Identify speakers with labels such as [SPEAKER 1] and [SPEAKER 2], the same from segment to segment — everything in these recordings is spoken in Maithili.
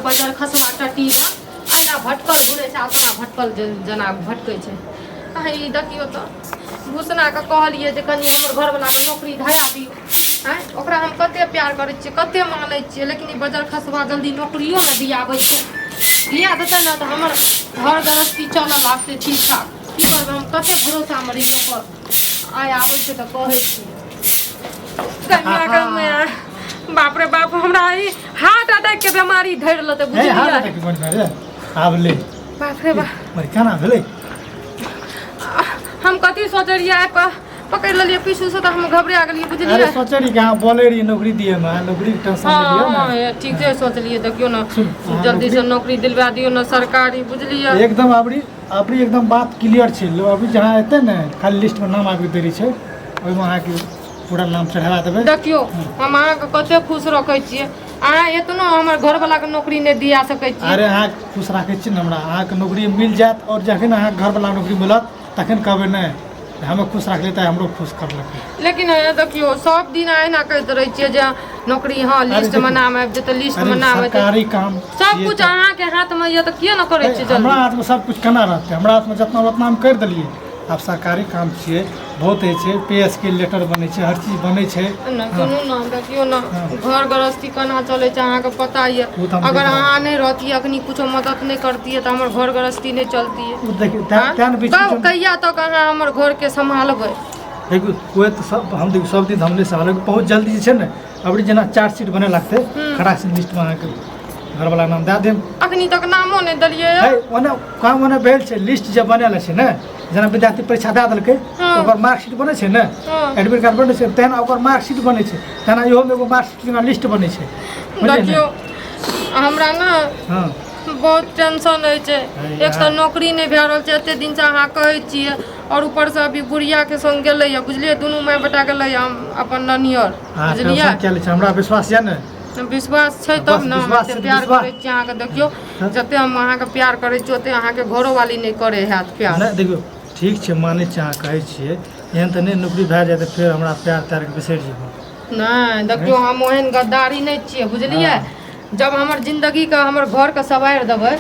[SPEAKER 1] बजर खसवा टटी अहिना भटकल घुरे छै आतना भटकल जना भटकै छै ई देखियो तो घुसना के कहलिए जे कनी हमर घर वाला के नौकरी धरा दियो ओकरा हम कते प्यार करै छियै कते मानै छियै लेकिन ई बजर खसवा जल्दी नौकरियो न दियाबै छै दिया देतै न तऽ हमर घर गृहस्थी चलऽ लागतै ठीक ठाक की करबै हम कते भरोसा मरी पर आइ आबै छै तऽ कहै छी कन्या के माय बाप रे बाप हमरा ई हार्ट अटैक के बीमारी धरि लेतै बुझलियै
[SPEAKER 2] हार्ट अटैक के बीमारी आब ले
[SPEAKER 1] बाप रे बाप
[SPEAKER 2] मर केना भेलै
[SPEAKER 1] हम कथी सोचलियै पकड़ लेलिए पीछू से तो हम घबरा गेलिए बुझलिए
[SPEAKER 2] अरे सोचली कि हां बोले रही नौकरी दिए में नौकरी के टेंशन ले लियो ना
[SPEAKER 1] हां ठीक है सोचलिए देखियो ना जल्दी से नौकरी दिलवा दियो ना सरकारी बुझलिए
[SPEAKER 2] एकदम अपनी एकदम बात क्लियर छै लो अभी जहां एते ने खाली लिस्ट में नाम आबि देरी छै ओइ में अहाँ के पूरा नाम चढ़ा देबै
[SPEAKER 1] देखियो हम अहाँ के कते खुश रखै छियै अहाँ एतनो हमर घर वाला के नौकरी नै दिया सकै छी
[SPEAKER 2] अरे अहाँ खुश राखै छी हमरा अहाँ के नौकरी मिल जात और जखन अहाँ घर वाला नौकरी मिलत तखन कहबै नै हमें खुश रख लेता है हमरो खुश कर लगे
[SPEAKER 1] लेकिन देखियो सब दिन आइना कहैत रहे छियै जे नौकरी हां लिस्ट में नाम आबि जेतै लिस्ट में नाम आबि
[SPEAKER 2] सरकारी काम
[SPEAKER 1] सब कुछ अहाँ के हाथ में ये त किया न करै छियै
[SPEAKER 2] हमरा हाथ में सब कुछ केना रहतै हमरा हाथ में जितना उतना हम कर देलिए अब सरकारी काम छियै बहुत है छै पीएस के लेटर बनै छै हर चीज बनै छै
[SPEAKER 1] न सुनू न देखियो न घर गृहस्थी केना चलै छै अहाँ के पता ये अगर अहाँ नै रहती अखनी कुछो मदद नै करती त हमर घर गृहस्थी नै चलती
[SPEAKER 2] उ देखियो त्यान बीच में
[SPEAKER 1] कहिया तक अहाँ हमर घर के संभालबै
[SPEAKER 2] देखियो कोइ त सब हम देखियो सब दिन हमने संभाले बहुत जल्दी छै ने अबरी जना चार्ज शीट बने लागते खड़ा से लिस्ट में अहाँ के घर वाला नाम दे देम
[SPEAKER 1] अखनी तक नामो नै दलिए
[SPEAKER 2] है ओने काम ओने भेल छै लिस्ट जे बनेला छै ने जना विद्यार्थी परीक्षा दे देलकै ओकर मार्कशीट बनै छै ने एडमिट कार्ड बनै छै तेना ओकर मार्कशीट बनै छै तेना इहो में एगो मार्कशीट के लिस्ट बनै छै
[SPEAKER 1] देखियो हमरा ना बहुत टेंशन है छै एक तो नौकरी नहीं भे रहल छै एते दिन से अहाँ कहै छियै और ऊपर से अभी गुड़िया के संग गेलै है बुझलिए दुनू माय बेटा गेलै हम अपन ननियर बुझलिए
[SPEAKER 2] क्या ले छै हमरा विश्वास या ने
[SPEAKER 1] विश्वास छै तब न हम प्यार करै छी अहाँ के देखियो जते हम अहाँ के प्यार करै छी ओते अहाँ के घरो वाली नहीं करे हैत प्यार
[SPEAKER 2] नहीं देखियो ठीक छै मानै छी अहाँ कहै छियै एहन त नहीं नौकरी भए जाए त फेर हमरा प्यार त्यार के बिसरि जेबै
[SPEAKER 1] नहीं देखियो हम ओहन गद्दारी नहीं छियै बुझलिए जब हमर जिंदगी का हमर घर के सवार देबै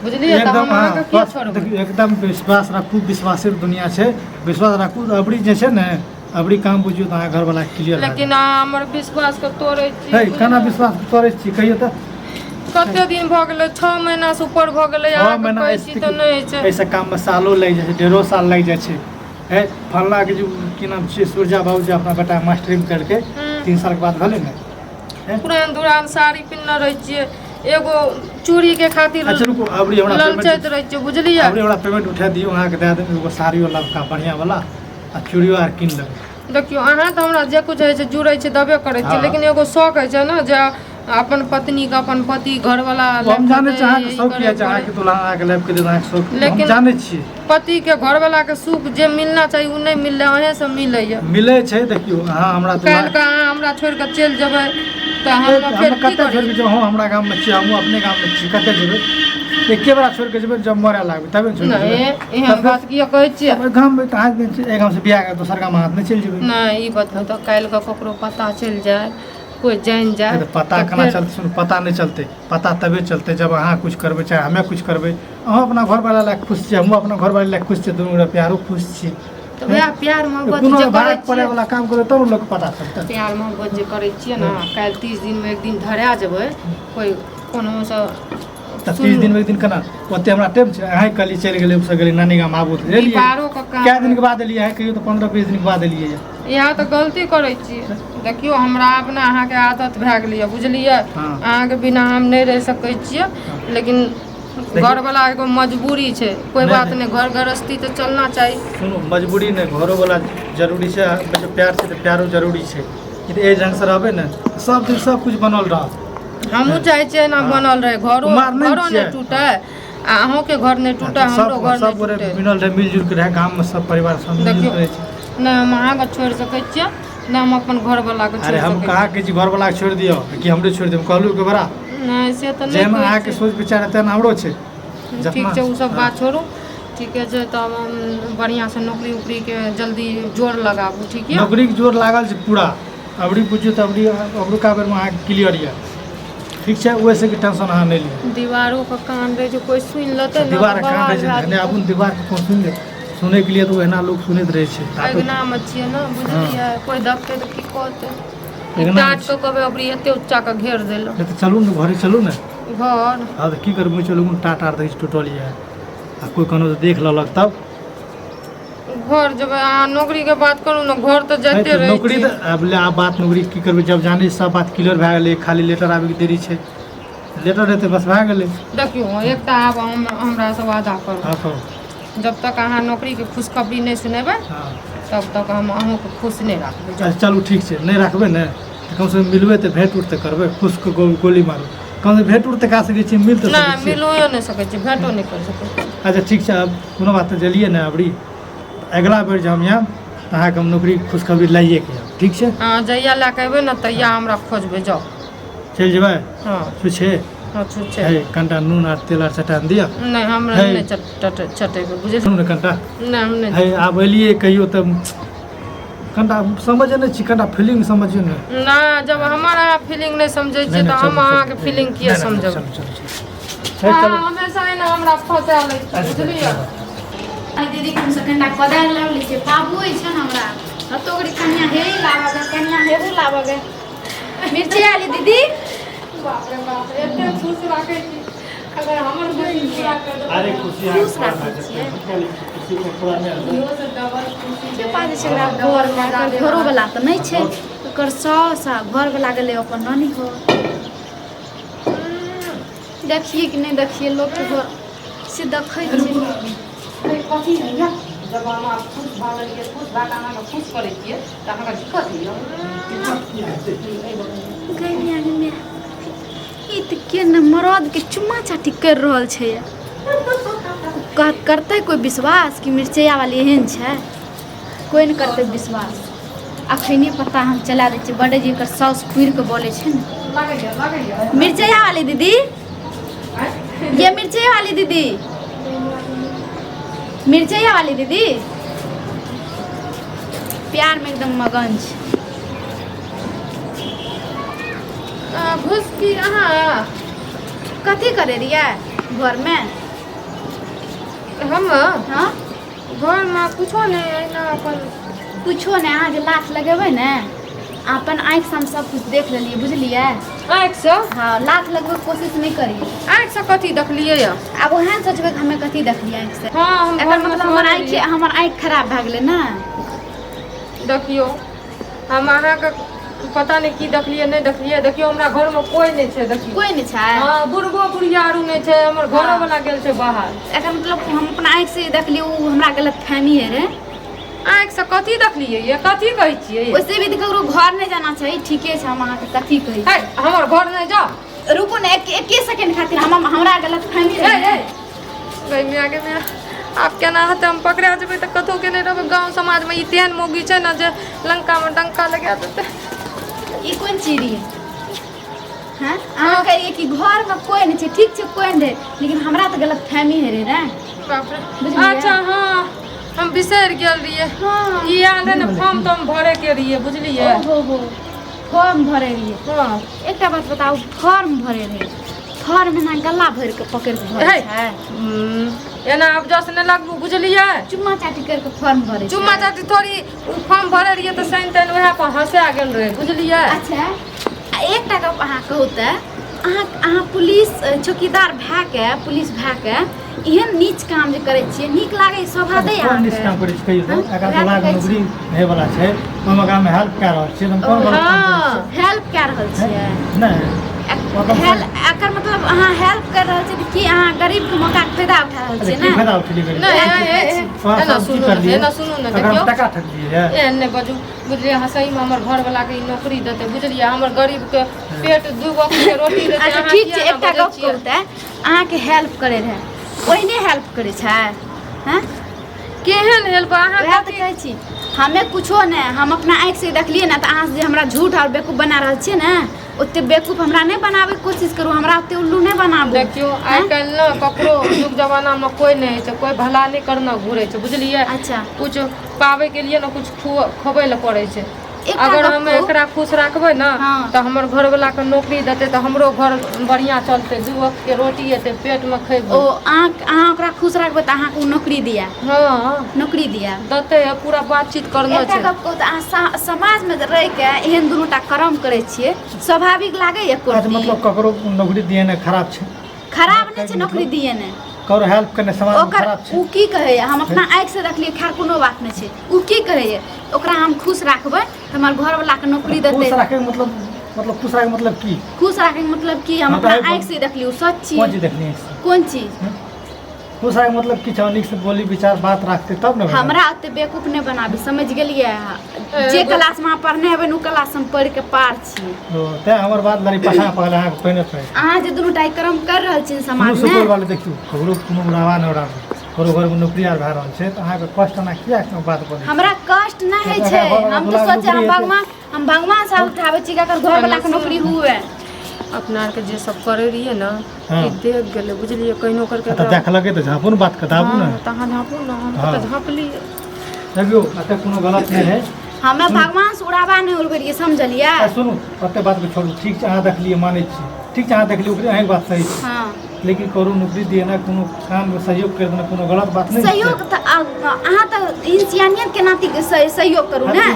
[SPEAKER 1] बुझलिए त हम अहाँ के के छोड़बै
[SPEAKER 2] देखियो एकदम विश्वास राखू विश्वासी दुनिया छै विश्वास राखू अबरी जे छै ने अबरी काम बुझियो त अहाँ घर वाला क्लियर
[SPEAKER 1] लेकिन हमर विश्वास के तोड़ै छी
[SPEAKER 2] है केना विश्वास तोड़ै छी कहियो त
[SPEAKER 1] कते दिन भ गेलै 6 महीना से ऊपर भ गेलै अहाँ के पैसा त नै छै
[SPEAKER 2] ऐसा काम में सालों लग जाय छै 1.5 साल लग जाय छै है फल्ला के जो की नाम छै सूरजा बाबू जे अपना बेटा मास्टरी में करके 3 साल के बाद भेलै ने
[SPEAKER 1] पुरान दुरान साड़ी पिन्हने रहै छियै एगो चूड़ी के खातिर
[SPEAKER 2] अच्छा रुको अबरी हमरा
[SPEAKER 1] ललचैत रहै छियै बुझलिए
[SPEAKER 2] अबरी हमरा पेमेंट उठा दियो अहाँ के दे देब एगो साड़ियो लबका बढ़िया वाला आ चूड़ियो आर किन लेब
[SPEAKER 1] देखियो अहाँ त हमरा जे कुछ है से जुड़ै छै दबे करै छै लेकिन एगो शौक है छै ना जे अपन पत्नी के अपन पति घर वाला
[SPEAKER 2] हम जाने छी अहाँ के शौक किया छै अहाँ के दुल्हा अहाँ के लेब के देना शौक हम जाने छी
[SPEAKER 1] पति के घर वाला के सुख जे मिलना चाहिए उ नहीं मिलले अहे से मिलै है
[SPEAKER 2] मिलै छै देखियो अहाँ हमरा
[SPEAKER 1] काल का अहाँ हमरा छोड़ के चल जेबै त हम फेर की
[SPEAKER 2] कते छोड़ के जो हमरा गांव में छी हम अपने गांव में छी कते जेबै एके बार छोड़ के जेबै जब मरे लागबै तबे छोड़
[SPEAKER 1] नहीं एहन बात किया कहै छियै
[SPEAKER 2] गांव में कहाँ एक गांव से बियाह के दोसर गांव में हाथ नहीं चल जेबै
[SPEAKER 1] नहीं ई बात त काल का ककरो पता चल जाए कोई जान जाए
[SPEAKER 2] तो पता केना चलते सुन पता नहीं चलते पता तबे चलते जब अहाँ कुछ करबै चाहे हमें कुछ करबै अहाँ अपना घर वाला लायक खुश छी हम अपना घर वाला लायक खुश छी दुनू रे प्यारो खुश छी
[SPEAKER 1] तो वह प्यार मोहब्बत
[SPEAKER 2] कोनो
[SPEAKER 1] जे करै
[SPEAKER 2] पड़े वाला काम करे तब लोग पता चलते
[SPEAKER 1] प्यार मोहब्बत जे करै छियै ना काल 30 दिन में एक दिन धरा जेबै कोई कोनो से
[SPEAKER 2] 30 दिन में एक दिन केना ओते हमरा टाइम छै अहाँ कली चल गेलै उसे गेलै नानी गाम आबू त एलियै
[SPEAKER 1] पारो का काम
[SPEAKER 2] क्या दिन के बाद एलियै कहियो तो 15-20 दिन के बाद एलियै
[SPEAKER 1] यहाँ तो गलती करै छियै देखियो हमरा अपना अहाँ के आदत भए गेलै बुझलिए अहाँ के बिना हम नहीं रह सकै छियै लेकिन घर वाला एगो मजबूरी छै कोई बात नहीं घर गृहस्थी तो चलना चाहिए
[SPEAKER 2] सुनो मजबूरी नहीं घरो वाला जरूरी छै प्यार छै तो प्यारो जरूरी छै ए ढंग से रहबै ने सब दिन सब कुछ बनल रह
[SPEAKER 1] हमहू चाहे छियै ना बनल रहे घरो नहीं टूटे अहों के घर नहीं टूटे हमरो घर नहीं टूटे
[SPEAKER 2] मिलल रहे मिलजुल के रहे गांव में सब परिवार सब मिलजुल के रहे छै
[SPEAKER 1] ना हम अहाँ के छोड़ सकै छियै ना हम अपन घर वाला के छोड़
[SPEAKER 2] अरे हम कहा के घर वाला के छोड़ दियो कि हमरे छोड़ देम कहलू के बड़ा
[SPEAKER 1] नहीं से त नहीं
[SPEAKER 2] जेना अहाँ के सोच विचार है तेना हमरो छै
[SPEAKER 1] ठीक छै उ सब बात छोड़ू ठीक है जे तब हम बढ़िया से नौकरी उकरी के जल्दी जोर लगाबू ठीक है
[SPEAKER 2] नौकरी के जोर लागल छै पूरा अबरी बुझियो त अबरी का बेर में अहाँ क्लियर या ठीक छै वैसे के टेंशन अहाँ नहीं लियो
[SPEAKER 1] दीवारों का कान रहे जो कोई सुन लेते ना
[SPEAKER 2] दीवार
[SPEAKER 1] तो
[SPEAKER 2] कान
[SPEAKER 1] बवाल
[SPEAKER 2] रहे छै
[SPEAKER 1] भए
[SPEAKER 2] ने अपन दीवार के कोन सुन ले सुने के लिए तो एना लोग सुनैत रहे छै
[SPEAKER 1] अगना में छिए ना बुझलिए कोई देखते तो की कहते
[SPEAKER 2] अगना
[SPEAKER 1] डांट के कहबे अबरी एते ऊंचा का घेर देलो
[SPEAKER 2] तो चलू ने घरे चलू ने
[SPEAKER 1] घर
[SPEAKER 2] हाँ तो की करबै चलू टाट आर दै टूटल ये आ कोई कोनो तो देख लेलक तब
[SPEAKER 1] घर जब अहाँ नौकरी के बात करू ना घर तो जाते रहे
[SPEAKER 2] नौकरी तो अब ले आ बात नौकरी की करबै जब जाने सब बात क्लियर भए गेलै खाली लेटर आबे के देरी छै लेटर रहते बस भए गेलै
[SPEAKER 1] देखियो एकटा आब हमरा से वादा करू
[SPEAKER 2] हाँ कहो
[SPEAKER 1] जब तक अहाँ नौकरी के खुशखबरी नहीं सुनेबै
[SPEAKER 2] हाँ
[SPEAKER 1] तब तक हम अहूँ के खुश नहीं रखबै
[SPEAKER 2] अच्छा चलू ठीक छै नहीं रखबै ने तऽ कम से कम मिलबै तऽ भेंट उठ तऽ करबै खुश के गोली मारू कम से भेंट उठ तऽ कए सकै छी मिल तऽ
[SPEAKER 1] ना
[SPEAKER 2] सकै छी
[SPEAKER 1] मिलो नहीं सकै छी भेंटो नहीं कर सकै छी
[SPEAKER 2] अच्छा ठीक छै अब कोनो बात तऽ जलिए ने अबरी अगला बेर जे हम आयब तऽ अहाँके हम नौकरी खुशखबरी लाइए के आयब ठीक छै
[SPEAKER 1] हाँ जहिया लए के अयबै ने तहिया हमरा खोजबै जाउ
[SPEAKER 2] चलि जेबै
[SPEAKER 1] हाँ
[SPEAKER 2] छुछे
[SPEAKER 1] हाँ छुच्छे
[SPEAKER 2] है कनिटा नून आर तेल आर चटा दिअ
[SPEAKER 1] नहीं हमरा
[SPEAKER 2] है।
[SPEAKER 1] नहीं चटेबै बुझे
[SPEAKER 2] सुनू ने कनिटा
[SPEAKER 1] नहीं हम नहीं
[SPEAKER 2] है आब एलियै कहियो तऽ कनिटा समझे नहि छी कनिटा फीलिंग समझियौ ने
[SPEAKER 1] ना जब हमारा फीलिंग नहीं समझे छी तो हम अहाँ के फीलिंग किए समझब हमेशा है ना हमरा फंसा लै छी बुझलिए
[SPEAKER 3] आई दीदी कम से कनिटा कदार लावली छै बाबू होइ छै हमरा तो ओकरी कन्या हे लावगे कन्या हेबू लावगे मिर्ची आली दीदी
[SPEAKER 1] बाप रे बाप एते खुश राखै छी अगर हमर बहिन पूरा कर दे
[SPEAKER 2] अरे खुशी
[SPEAKER 3] खुश राखै छियै
[SPEAKER 2] खुशी को पूरा नहीं
[SPEAKER 1] इहो से डबल खुशी
[SPEAKER 3] जे पाजे छै घर घरो वाला त नहीं छै ओकर सास आ घर वाला गेलै अपन नानी हो देखिए कि नहीं देखिए लोग के घर से देखै छै
[SPEAKER 1] कथी है या जब हम आप खुश भऽ गेलियै खुश भऽ कऽ अहाँके खुश करै छियै तऽ अहाँके दिक्कत होइए
[SPEAKER 3] गैया में ई त के न मरद के चुम्मा चाटी कर रहल छै करते कोई विश्वास कि मिर्चैया वाली एहन छै कोई नहीं करते विश्वास अखनी पता हम चला दै छियै बड़े जी एकर साउस पुर के बोले छै ने
[SPEAKER 1] लागैए
[SPEAKER 3] मिर्चैया वाली दीदी ये मिर्चैया वाली दीदी मिर्चैया वाली दीदी प्यार में एकदम मगन छै
[SPEAKER 1] घुस की अहाँ
[SPEAKER 3] कथी करे रहियै घर में
[SPEAKER 1] हम
[SPEAKER 3] हाँ
[SPEAKER 1] घरमे कुछो नहि अहिना अपन
[SPEAKER 3] कुछो नहीं अहाँ जे लाख लगेबै ने अपन आँखि से हम सब कुछ देख लेलिए बुझलिए
[SPEAKER 1] आँखिसँ
[SPEAKER 3] हाँ लाख लगबै कोशिश नहीं करिए
[SPEAKER 1] आँखिसँ कथी देखलियै यऽ
[SPEAKER 3] अब ओहन सोचबै कि हमें कथी देखलिए आँखि से
[SPEAKER 1] हाँ हम
[SPEAKER 3] एकर मतलब हमर आँखि खराब भए गेलै ने
[SPEAKER 1] देखियो हम अहाँके पता नहीं की देखलियै नहीं देखलियै देखियो हमरा घरमे कोई नहीं छै देखियो
[SPEAKER 3] कोई नहीं छै
[SPEAKER 1] हाँ बुढ़बो बुढ़ियारू नहीं छै हमर घरो वाला गेल छै बाहर
[SPEAKER 3] एकर मतलब हम अपना आँखि से देखलिए उ हमरा गलत फहमी है रे
[SPEAKER 1] आँखिसँ कथी देखलियै ये कथी कहै छियै
[SPEAKER 3] वैसे भी ककरो घर नहीं जाना चाहिए ठीके छै हम अहाँके कथी कहै
[SPEAKER 1] है हमर घर नहीं जाओ
[SPEAKER 3] रुकू ने एक सेकंड खातिर हमरा गलत फहमी
[SPEAKER 1] हे हे गई आगे में आप केना हेतै हम पकड़ा जेबै तऽ कतहु के नहि रहबै गाँव समाजमे ई तेहन मौगी छै ने जे लंकामे डंका लगा देतै
[SPEAKER 3] ई कोन चीज है हैं अहाँ कहिए कि घर में कोई नहीं छै ठीक छै कोई नहीं लेकिन हमरा तो गलत फहमी है रे
[SPEAKER 1] बाप रे
[SPEAKER 3] बुझलियै?
[SPEAKER 1] अच्छा हाँ हम बिसरि गेल रहियै
[SPEAKER 3] हाँ
[SPEAKER 1] ई आयल है ने फॉर्म तो हम भरे के रहियै बुझलियै
[SPEAKER 3] हो फॉर्म भरे रहिए
[SPEAKER 1] हाँ
[SPEAKER 3] एकटा बात बताओ फॉर्म भरे रहे फॉर्म में ना गला भर के पकड़ के भरे
[SPEAKER 1] है
[SPEAKER 3] छै
[SPEAKER 1] एना अब जस नहि लगबू बुझलियै
[SPEAKER 3] चुम्मा चाटी करके फॉर्म भरे
[SPEAKER 1] चुम्मा चाटी थोड़ी फॉर्म भरे रहियै तऽ साइन ताइन वएह पर हंसा गेल रहे बुझलियै
[SPEAKER 3] अच्छा आ एकटा गप अहाँ कहू तऽ अहाँ पुलिस चौकीदार भए के पुलिस भए के एहन नीच काम जे करै छियै नीक लागै शोभा दै
[SPEAKER 2] कोन निष्ठ काम करै छी कहियो तऽ एकर दलाल नौकरी होय वाला छै हम एकरा में हेल्प कए रहल छियै हम कोन गलत काम करै छियै
[SPEAKER 3] हेल्प कए रहल छियै
[SPEAKER 2] नहीं
[SPEAKER 3] एकर मतलब अहाँ हेल्प कर रहल छियै कि अहाँ गरीब के मौका के फायदा उठा रहल छियै
[SPEAKER 2] की
[SPEAKER 3] ने
[SPEAKER 2] फायदा उठेली गरीब
[SPEAKER 1] नहि एना सुनू एना सुनू ने देखियौ
[SPEAKER 2] टका ठकलिए है
[SPEAKER 1] एहन नहि बाजू बुझलियै हँसैमे हमर घरवलाके ई नौकरी देतै बुझलियै हमर गरीबके पेट दू वक्तके रोटी देतै
[SPEAKER 3] अच्छा
[SPEAKER 1] अहाँ
[SPEAKER 3] ठीक
[SPEAKER 1] किया
[SPEAKER 3] छै
[SPEAKER 1] एना
[SPEAKER 3] एकटा
[SPEAKER 1] बजै
[SPEAKER 3] गप
[SPEAKER 1] छियै?
[SPEAKER 3] कहू तऽ अहाँके हेल्प करे रहे ओहिने हेल्प करे छै हैं
[SPEAKER 1] केहन हेल्प अहाँ
[SPEAKER 3] वएह तऽ कहै छी हमे कुछो नहि हम अपना आँखि से देखलियै ने तऽ अहाँ जे हमरा झूठ और बेवकूफ बना रहल छियै ने ओते बेवकूफ हमरा नहीं बनावे के कोशिश करू हमरा ओते उल्लू नहीं बनाबू
[SPEAKER 1] देखियो आइ काल्हि ने ककरो युग जमानामे कोई नहीं होइ छै कोई भला नहीं करना घूरै छै बुझलियै
[SPEAKER 3] अच्छा
[SPEAKER 1] कुछ पाबैके लिए ने कुछ खोबै लए पड़ै छै अगर हम एकरा खुश रखबै ना
[SPEAKER 3] हाँ।
[SPEAKER 1] तो हमर घर वाला के नौकरी देते तो हमरो घर बढ़िया चलते, 2 वक्त के रोटी एते पेट में
[SPEAKER 3] ओ
[SPEAKER 1] खैबै।
[SPEAKER 3] अहाँ ओकरा खुश रखबै तऽ अहाँके उ नौकरी दिया,
[SPEAKER 1] हाँ
[SPEAKER 3] नौकरी दिया।
[SPEAKER 1] देते पूरा बातचीत करना
[SPEAKER 3] एकटा
[SPEAKER 1] छै।
[SPEAKER 3] गप कहू तऽ अहाँ समाजमे रहि के एहन दुनूटा कर्म करै छियै, स्वाभाविक लागैए
[SPEAKER 2] अच्छा
[SPEAKER 3] कोई
[SPEAKER 2] मतलब ककरो नौकरी दिए ने खराब छै,
[SPEAKER 3] खराब नहि छै नौकरी दिए ने।
[SPEAKER 2] ककरो हेल्प करने समाज में
[SPEAKER 3] ओकर
[SPEAKER 2] खराब छै।
[SPEAKER 3] उ की कहैए, हम अपना आँखि से देखलियै, खैर कोनो बात नहि छै। उ की कहैए, ओकरा हम खुश राखबै तऽ हमर घरवला के नौकरी देतै।
[SPEAKER 2] खुश रखे के मतलब खुश रखे के मतलब की?
[SPEAKER 3] खुश राखै के मतलब की, हम अपना आँखि से देखलियै, सच चीज।
[SPEAKER 2] कौन चीज देखनी है?
[SPEAKER 3] कोन चीज?
[SPEAKER 2] खुश रखे के मतलब की छै? नीक से बोली विचार बात रखते तब ने।
[SPEAKER 3] हमरा ओते बेवकूफ नहि बनाबी, समझ गेलियै अहाँ। जे क्लास में अहाँ पढ़ने हेबै उ क्लास हम पढ़ि के पार छी।
[SPEAKER 2] ते हमर बात लड़ी पछा पहले अहाँ पहिने छै।
[SPEAKER 3] अहाँ जे दुनू टा कर्म कर रहल छी समाज
[SPEAKER 2] सुपौल
[SPEAKER 3] में,
[SPEAKER 2] वाले देखियो ककरो कोनो उड़ावा न उड़ावा, ककरो घर में नौकरी आर भए रहल छै तऽ अहाँके कष्ट ना किया बात बोली?
[SPEAKER 3] हमरा कष्ट नहि होइ छै। हम तो सोचे हम भगवान से उठाबै छी कि अगर घर वाला के नौकरी हुए।
[SPEAKER 1] अपना आर के जे सब करे रहिए ना
[SPEAKER 2] हाँ।
[SPEAKER 1] कि देख गेले, बुझलिए कहिनो करके
[SPEAKER 2] तऽ देख लगे तऽ झापू न बात बताबू ना।
[SPEAKER 1] तहाँ झाँपू ना, हम
[SPEAKER 2] हाँ।
[SPEAKER 1] तो झाँप लिए।
[SPEAKER 2] देखियो अते कोनो गलत नहीं है।
[SPEAKER 3] हमें भगवान से उड़ावा नहीं उड़बै रहिए, समझलिए?
[SPEAKER 2] सुनू ओते बात के छोड़ू, ठीक छै अहाँ देखलिए मानै छी, ठीक छै अहाँ देखलिए ओकरे अहीं बात सही छै,
[SPEAKER 3] हाँ
[SPEAKER 2] लेकिन करू नौकरी दिए ना, कोनो काम में सहयोग कर देना कोनो गलत बात नहीं
[SPEAKER 3] सहयोग तऽ अहाँ तऽ इंसानियत के नाते के सहयोग करू ना।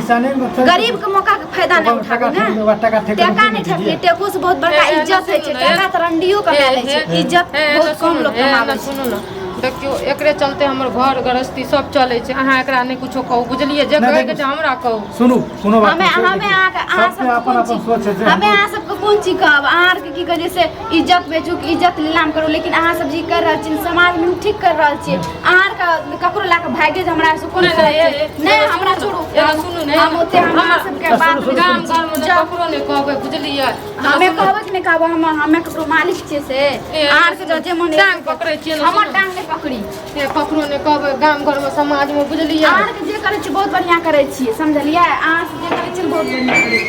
[SPEAKER 3] गरीब के मौका के फायदा नहीं उठाबू ना। टका नहीं ठकली, टेको से बहुत बड़का इज्जत है छै। टका तऽ रंडियो कमा लै छै, इज्जत बहुत कम लोग कमाबै छै।
[SPEAKER 1] सुनू ना, देखियो एकरे चलते हमर घर गृहस्थी सब चले छै। अहाँ एकरा नहीं कुछो कहू, बुझलिए? जे कहे के छै हमरा कहू।
[SPEAKER 2] सुनू कोनो बात
[SPEAKER 3] हमें अहाँ सब
[SPEAKER 2] अपन अपन सोच है।
[SPEAKER 3] हमें अहाँ सबके कोन चीज कहब? अहाँ आर के की कहे से इज्जत बेचू, इज्जत नीलाम करू, लेकिन अहाँ सब जी कर रहल छी समाज में ठीक कर रहल छी। अहाँ आर के ककरो ला के भागे जे हमरा से कोन नहीं, हमरा छोड़ू।
[SPEAKER 1] सुनू ने,
[SPEAKER 3] हम ओते हमरा सबके बात
[SPEAKER 1] गाम घर में ककरो नहीं कहबै, बुझलिए?
[SPEAKER 3] हमें कहबै कि नहीं कहब? हमें ककरो मालिक छियै से अहाँ आर के जे मन
[SPEAKER 1] टांग पकड़े छियै ना,
[SPEAKER 3] हमर टांग नहीं पकड़ी।
[SPEAKER 1] ककरो नहीं कहबै गाम घर में समाज में, बुझलिए?
[SPEAKER 3] अहाँ के जे करै छी बहुत बढ़िया करै छी, समझलिए? अहाँ से जे करै छी बहुत बढ़िया करै छी।